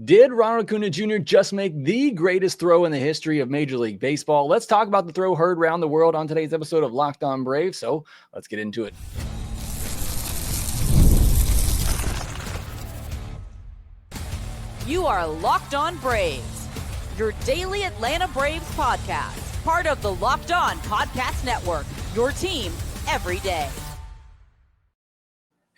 Did Ronald Acuña Jr. just make the greatest throw in the history of Major League Baseball? Let's talk about the throw heard around the world on today's episode of Locked On Braves. So let's get into it. You are Locked On Braves, your daily Atlanta Braves podcast, part of the Locked On Podcast Network, your team every day.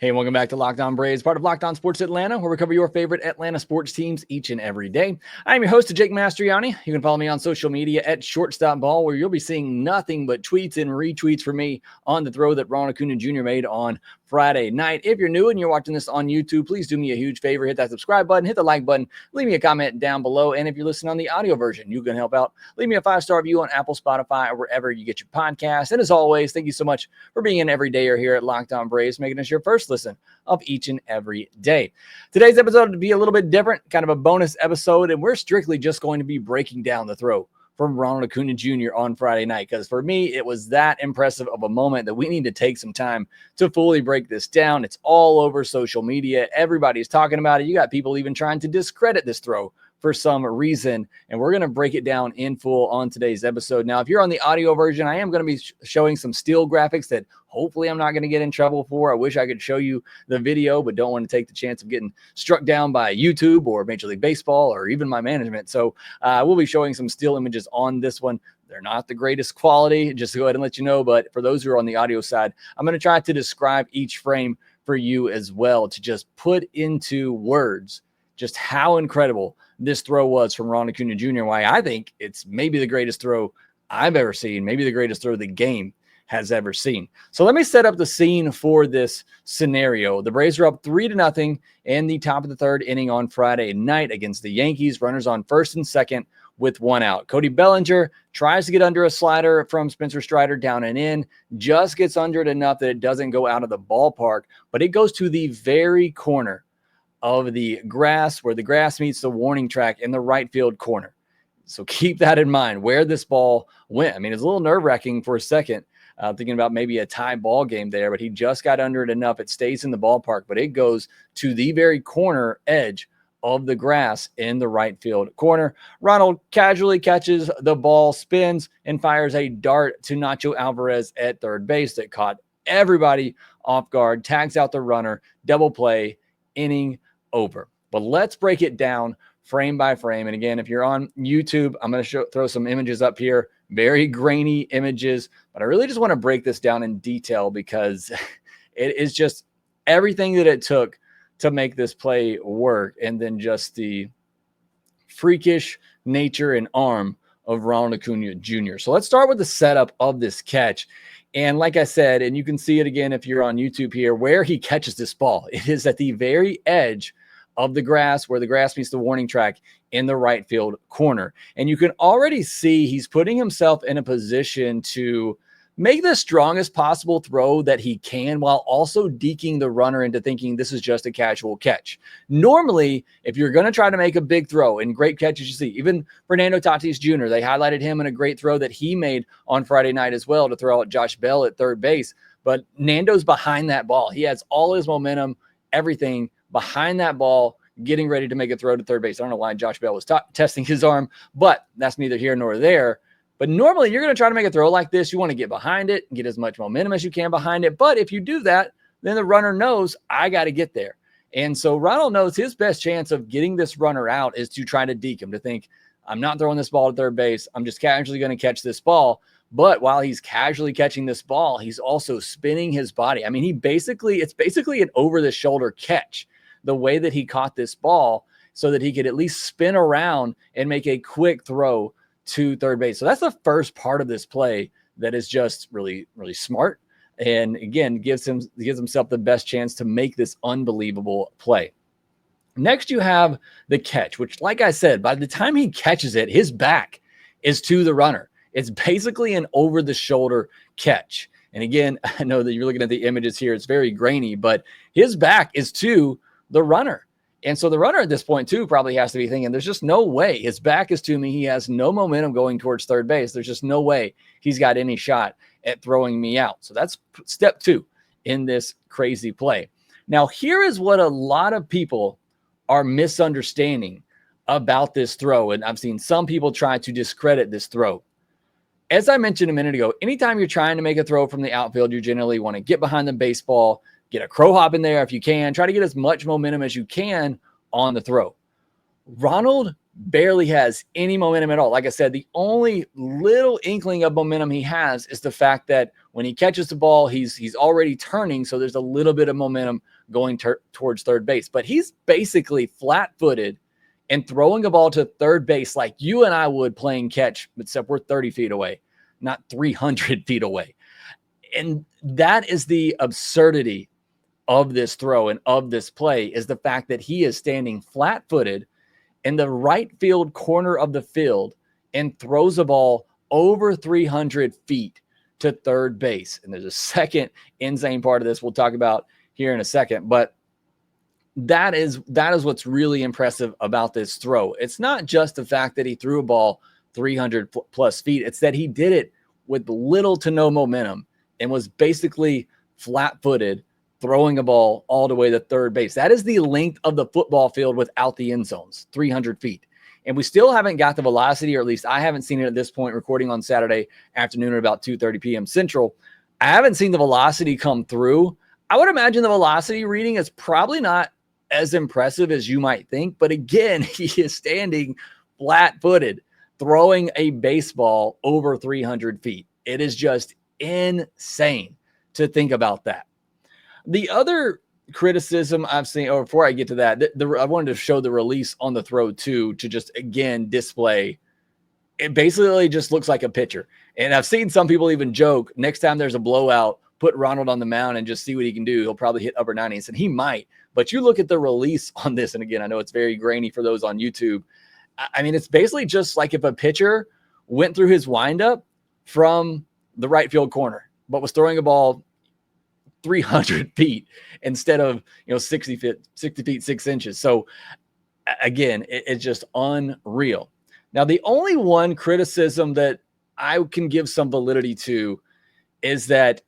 Hey, welcome back to Locked On Braves, part of Locked On Sports Atlanta, where we cover your favorite Atlanta sports teams each and every day. I'm your host, Jake Mastroianni. You can follow me on social media at ShortstopBall, where you'll be seeing nothing but tweets and retweets from me on the throw that Ronald Acuña Jr. made on Friday night. If you're new and you're watching this on YouTube, please do me a huge favor. Hit that subscribe button, hit the like button, leave me a comment down below. And if you're listening on the audio version, you can help out. Leave me a 5-star review on Apple, Spotify, or wherever you get your podcast. And as always, thank you so much for being an everydayer here at Locked On Braves, making us your first listen of each and every day. Today's episode will be a little bit different, kind of a bonus episode, and we're strictly just going to be breaking down the throw from Ronald Acuña Jr. on Friday night, because for me, it was that impressive of a moment that we need to take some time to fully break this down. It's all over social media. Everybody's talking about it. You got people even trying to discredit this throw for some reason, and we're going to break it down in full on today's episode. Now, if you're on the audio version, I am going to be showing some still graphics that hopefully I'm not going to get in trouble for. I wish I could show you the video, but don't want to take the chance of getting struck down by YouTube or Major League Baseball or even my management. So we'll be showing some still images on this one. They're not the greatest quality, just to go ahead and let you know. But for those who are on the audio side, I'm going to try to describe each frame for you as well, to just put into words just how incredible this throw was from Ronald Acuña Jr. Why I think it's maybe the greatest throw I've ever seen, maybe the greatest throw the game has ever seen. So let me set up the scene for this scenario. The Braves are up 3-0 in the top of the third inning on Friday night against the Yankees. Runners on first and second with one out. Cody Bellinger tries to get under a slider from Spencer Strider down and in, just gets under it enough that it doesn't go out of the ballpark, but it goes to the very corner of the grass, where the grass meets the warning track in the right field corner. So keep that in mind where this ball went. I mean, it's a little nerve-wracking for a second, thinking about maybe a tie ball game there, but he just got under it enough. It stays in the ballpark, but it goes to the very corner edge of the grass in the right field corner. Ronald casually catches the ball, spins, and fires a dart to Nacho Alvarez at third base that caught everybody off guard, tags out the runner, double play, inning over. But let's break it down frame by frame. And again, if you're on YouTube, I'm going to throw some images up here, very grainy images, but I really just want to break this down in detail because it is just everything that it took to make this play work, and then just the freakish nature and arm of Ronald Acuña Jr. So let's start with the setup of this catch. And like I said, and you can see it again if you're on YouTube here, where he catches this ball. It is at the very edge of the grass, where the grass meets the warning track in the right field corner. And you can already see he's putting himself in a position to make the strongest possible throw that he can, while also deking the runner into thinking this is just a casual catch. Normally, if you're going to try to make a big throw, and great catches you see, even Fernando Tatis Jr., they highlighted him in a great throw that he made on Friday night as well to throw out Josh Bell at third base. But Nando's behind that ball. He has all his momentum, everything behind that ball, getting ready to make a throw to third base. I don't know why Josh Bell was testing his arm, but that's neither here nor there. But normally you're going to try to make a throw like this. You want to get behind it and get as much momentum as you can behind it. But if you do that, then the runner knows I got to get there. And so Ronald knows his best chance of getting this runner out is to try to deke him, to think, I'm not throwing this ball to third base. I'm just casually going to catch this ball. But while he's casually catching this ball, he's also spinning his body. I mean, it's basically an over-the-shoulder catch, the way that he caught this ball, so that he could at least spin around and make a quick throw to third base. So that's the first part of this play that is just really, really smart. And again, gives himself the best chance to make this unbelievable play. Next, you have the catch, which, like I said, by the time he catches it, his back is to the runner. It's basically an over-the-shoulder catch. And again, I know that you're looking at the images here. It's very grainy, but his back is to the runner. And so the runner at this point, too, probably has to be thinking, there's just no way. His back is to me. He has no momentum going towards third base. There's just no way he's got any shot at throwing me out. So that's step two in this crazy play. Now, here is what a lot of people are misunderstanding about this throw, and I've seen some people try to discredit this throw. As I mentioned a minute ago, anytime you're trying to make a throw from the outfield, you generally want to get behind the baseball, get a crow hop in there if you can, try to get as much momentum as you can on the throw. Ronald barely has any momentum at all. Like I said, the only little inkling of momentum he has is the fact that when he catches the ball, he's already turning, so there's a little bit of momentum going towards third base. But he's basically flat-footed and throwing a ball to third base like you and I would playing catch, except we're 30 feet away, not 300 feet away. And that is the absurdity of this throw and of this play, is the fact that he is standing flat-footed in the right field corner of the field and throws a ball over 300 feet to third base. And there's a second insane part of this we'll talk about here in a second, but that is what's really impressive about this throw. It's not just the fact that he threw a ball 300 plus feet. It's that he did it with little to no momentum and was basically flat-footed, throwing a ball all the way to third base. That is the length of the football field without the end zones, 300 feet. And we still haven't got the velocity, or at least I haven't seen it at this point, recording on Saturday afternoon at about 2:30 p.m. Central. I haven't seen the velocity come through. I would imagine the velocity reading is probably not as impressive as you might think. But again, he is standing flat-footed, throwing a baseball over 300 feet. It is just insane to think about that. The other criticism I've seen, or before I get to that, I wanted to show the release on the throw too, to just again display. It basically just looks like a pitcher. And I've seen some people even joke, next time there's a blowout, put Ronald on the mound and just see what he can do. He'll probably hit upper 90s, and he might. But you look at the release on this, and again, I know it's very grainy for those on YouTube. I mean, it's basically just like if a pitcher went through his windup from the right field corner, but was throwing a ball 300 feet instead of 60 feet 6 inches. So again, it's just unreal. Now, the only one criticism that I can give some validity to is that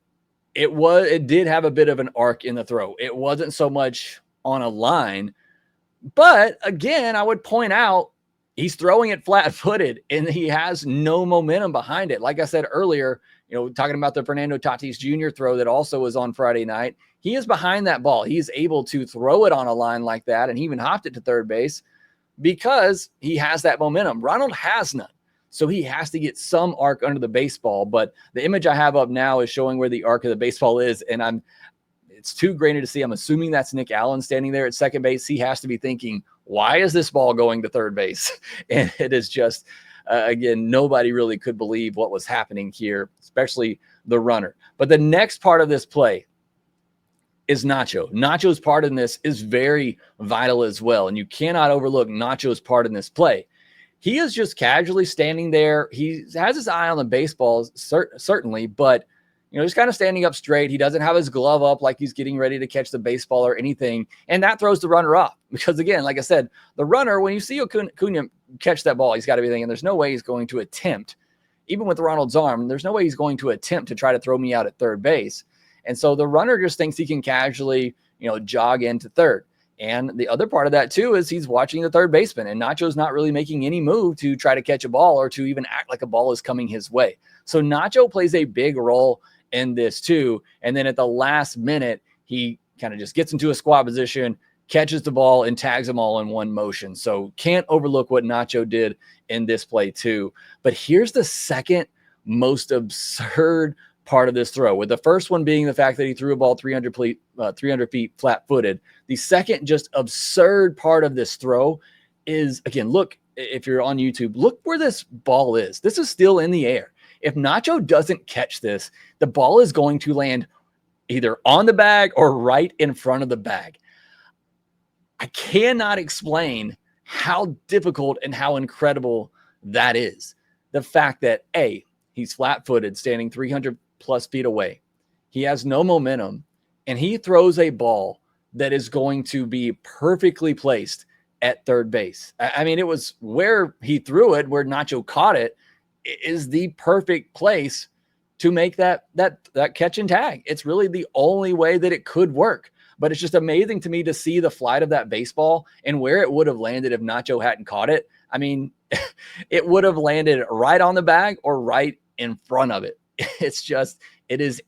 it did have a bit of an arc in the throw. It wasn't so much on a line, but again, I would point out he's throwing it flat-footed and he has no momentum behind it. Like I said earlier, talking about the Fernando Tatis Jr. throw that also was on Friday night, he is behind that ball. He's able to throw it on a line like that, and he even hopped it to third base because he has that momentum. Ronald has none. So he has to get some arc under the baseball. But the image I have up now is showing where the arc of the baseball is, and it's too grainy to see. I'm assuming that's Nick Allen standing there at second base. He has to be thinking, why is this ball going to third base? And it is just, again, nobody really could believe what was happening here, especially the runner. But the next part of this play is Nacho. Nacho's part in this is very vital as well, and you cannot overlook Nacho's part in this play. He is just casually standing there. He has his eye on the baseball, certainly, but he's kind of standing up straight. He doesn't have his glove up like he's getting ready to catch the baseball or anything, and that throws the runner off. Because again, like I said, the runner, when you see Acuña catch that ball, he's got to be thinking, there's no way he's going to attempt, even with Ronald's arm, there's no way he's going to attempt to try to throw me out at third base. And so the runner just thinks he can casually, jog into third. And the other part of that, too, is he's watching the third baseman, and Nacho's not really making any move to try to catch a ball or to even act like a ball is coming his way. So Nacho plays a big role in this, too. And then at the last minute, he kind of just gets into a squat position, catches the ball, and tags them all in one motion. So can't overlook what Nacho did in this play, too. But here's the second most absurd part of this throw, with the first one being the fact that he threw a ball 300 feet flat-footed. The second just absurd part of this throw is, again, look, if you're on YouTube, look where this ball is. This is still in the air. If Nacho doesn't catch this, the ball is going to land either on the bag or right in front of the bag. I cannot explain how difficult and how incredible that is. The fact that, A, he's flat-footed, standing 300 plus feet away. He has no momentum, and he throws a ball that is going to be perfectly placed at third base. I mean, it was where he threw it, where Nacho caught it, is the perfect place to make that catch and tag. It's really the only way that it could work. but it's just amazing to me to see the flight of that baseball and where it would have landed if Nacho hadn't caught it. I mean, it would have landed right on the bag or right in front of it. It's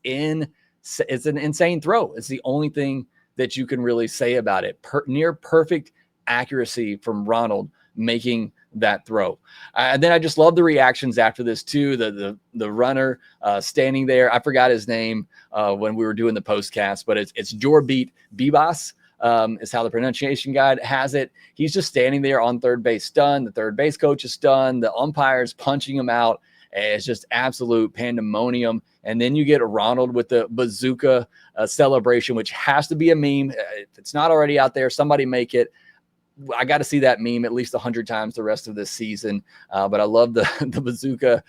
an insane throw. It's the only thing that you can really say about it. Near perfect accuracy from Ronald making that throw. And then I just love the reactions after this too. The runner standing there. I forgot his name when we were doing the postcast, but it's Jorbeat Bibas. Is how the pronunciation guide has it. He's just standing there on third base stunned. The third base coach is stunned. The umpire's punching him out. It's just absolute pandemonium. And then you get Ronald with the bazooka celebration, which has to be a meme. If it's not already out there, somebody make it. I got to see that meme at least 100 times the rest of this season. But I love the bazooka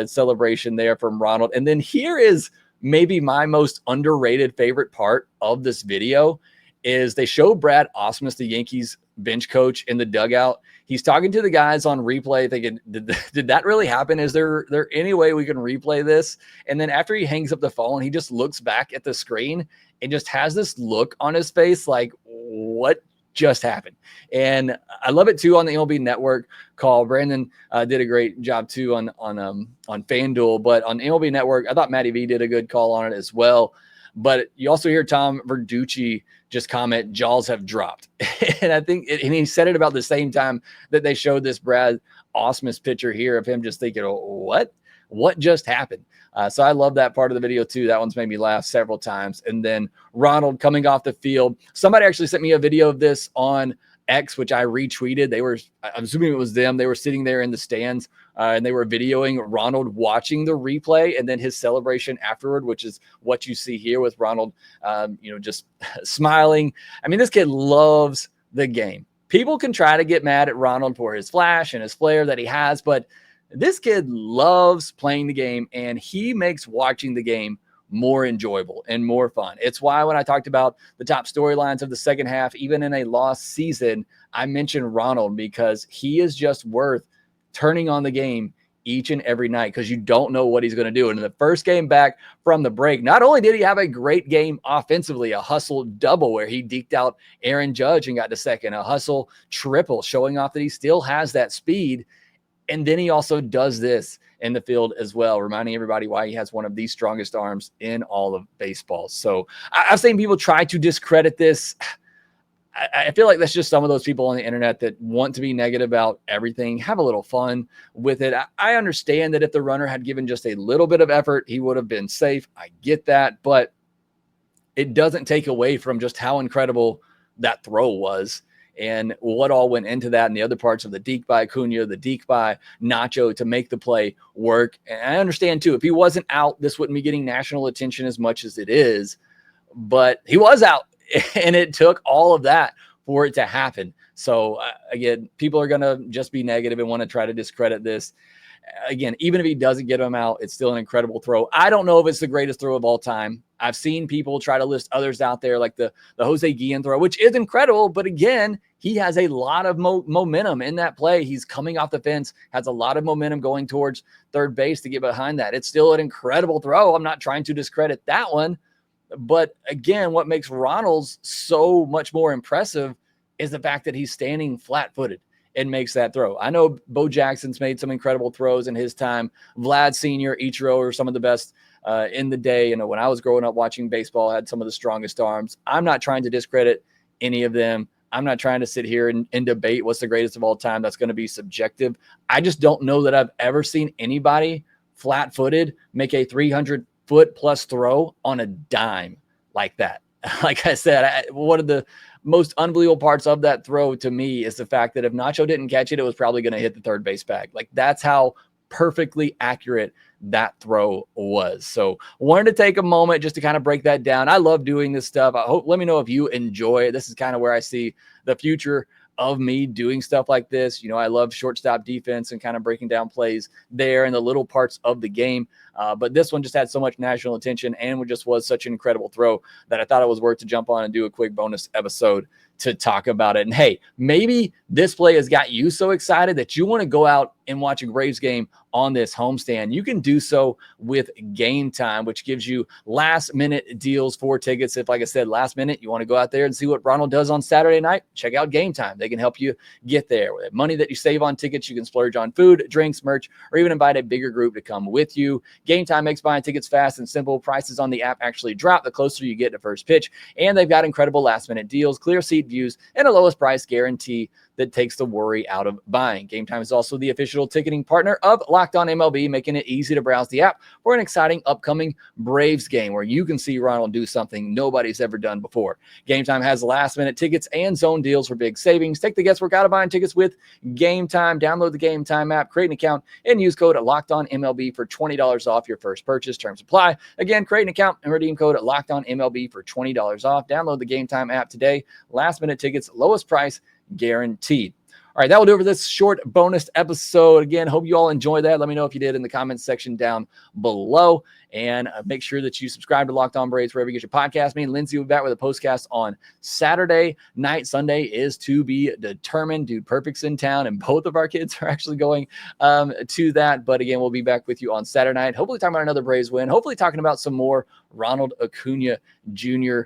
celebration there from Ronald. And then here is maybe my most underrated favorite part of this video is they show Brad Osmus, the Yankees bench coach, in the dugout. He's talking to the guys on replay thinking, did that really happen? Is there any way we can replay this? And then after he hangs up the phone, he just looks back at the screen and just has this look on his face like, what just happened? And I love it too on the MLB Network call. Brandon did a great job too on FanDuel, but on MLB Network, I thought Matty V did a good call on it as well. But you also hear Tom Verducci just comment, jaws have dropped. And I think, and he said it about the same time that they showed this Brad Osmus picture here of him just thinking, oh, what just happened? So I love that part of the video too. That one's made me laugh several times. And then Ronald coming off the field. Somebody actually sent me a video of this on X, which I retweeted. I'm assuming it was them. They were sitting there in the stands and they were videoing Ronald watching the replay and then his celebration afterward, which is what you see here with Ronald, just smiling. I mean, this kid loves the game. People can try to get mad at Ronald for his flash and his flair that he has, but this kid loves playing the game and he makes watching the game more enjoyable and more fun. It's why when I talked about the top storylines of the second half, even in a lost season, I mentioned Ronald because he is just worth turning on the game each and every night because you don't know what he's going to do. And in the first game back from the break, not only did he have a great game offensively, a hustle double where he deked out Aaron Judge and got to second, a hustle triple showing off that he still has that speed. And then he also does this in the field as well, reminding everybody why he has one of the strongest arms in all of baseball. So I've seen people try to discredit this. I feel like that's just some of those people on the internet that want to be negative about everything. Have a little fun with it. I understand that if the runner had given just a little bit of effort, he would have been safe. I get that, but it doesn't take away from just how incredible that throw was and what all went into that and the other parts of the deke by Acuna, the deke by Nacho to make the play work. And I understand too, if he wasn't out, this wouldn't be getting national attention as much as it is, but he was out and it took all of that for it to happen. So again, people are going to just be negative and want to try to discredit this. Again, even if he doesn't get him out, it's still an incredible throw. I don't know if it's the greatest throw of all time. I've seen people try to list others out there like the Jose Guillen throw, which is incredible. But again, he has a lot of momentum in that play. He's coming off the fence, has a lot of momentum going towards third base to get behind that. It's still an incredible throw. I'm not trying to discredit that one. But again, what makes Ronald's so much more impressive is the fact that he's standing flat-footed and makes that throw. I know Bo Jackson's made some incredible throws in his time. Vlad Sr., Ichiro are some of the best in the day. You know, when I was growing up watching baseball, I had some of the strongest arms. I'm not trying to discredit any of them. I'm not trying to sit here and debate what's the greatest of all time. That's going to be subjective. I just don't know that I've ever seen anybody flat-footed make a 300-foot-plus throw on a dime like that. Like I said, one of the most unbelievable parts of that throw to me is the fact that if Nacho didn't catch it, it was probably going to hit the third base bag. Like that's how perfectly accurate that throw was. So wanted to take a moment just to kind of break that down. I love doing this stuff. Let me know if you enjoy it. This is kind of where I see the future of me doing stuff like this. You know, I love shortstop defense and kind of breaking down plays there and the little parts of the game. But this one just had so much national attention and just was such an incredible throw that I thought it was worth to jump on and do a quick bonus episode to talk about it. And hey, maybe this play has got you so excited that you want to go out and watch a Braves game on this homestand, you can do so with Gametime, which gives you last-minute deals for tickets. If, like I said, last minute, you want to go out there and see what Ronald does on Saturday night, check out Gametime. They can help you get there. With money that you save on tickets, you can splurge on food, drinks, merch, or even invite a bigger group to come with you. Gametime makes buying tickets fast and simple. Prices on the app actually drop the closer you get to first pitch, and they've got incredible last-minute deals, clear seat views, and a lowest price guarantee that takes the worry out of buying. Gametime is also the official ticketing partner of Locked On MLB, making it easy to browse the app for an exciting upcoming Braves game where you can see Ronald do something nobody's ever done before. Gametime has last-minute tickets and zone deals for big savings. Take the guesswork out of buying tickets with Gametime. Download the Gametime app, create an account, and use code LOCKEDONMLB for $20 off your first purchase. Terms apply. Again, create an account and redeem code LOCKEDONMLB for $20 off. Download the Gametime app today. Last-minute tickets, lowest price guaranteed. All right, that will do it for this short bonus episode. Again, hope you all enjoyed that. Let me know if you did in the comments section down below. And make sure that you subscribe to Locked On Braves wherever you get your podcast. Me and Lindsay will be back with a postcast on Saturday night. Sunday is to be determined. Dude Perfect's in town, and both of our kids are actually going to that. But again, we'll be back with you on Saturday night. Hopefully talking about another Braves win. Hopefully talking about some more Ronald Acuña Jr.,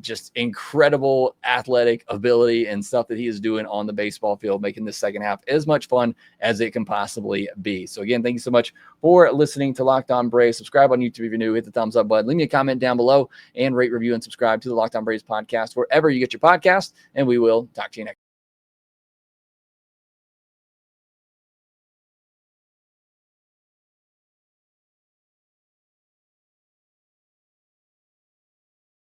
just incredible athletic ability and stuff that he is doing on the baseball field, making this second half as much fun as it can possibly be. So again, thank you so much for listening to Locked On Braves. Subscribe on YouTube if you're new, hit the thumbs up button, leave me a comment down below, and rate, review, and subscribe to the Locked On Braves podcast wherever you get your podcast, and we will talk to you next.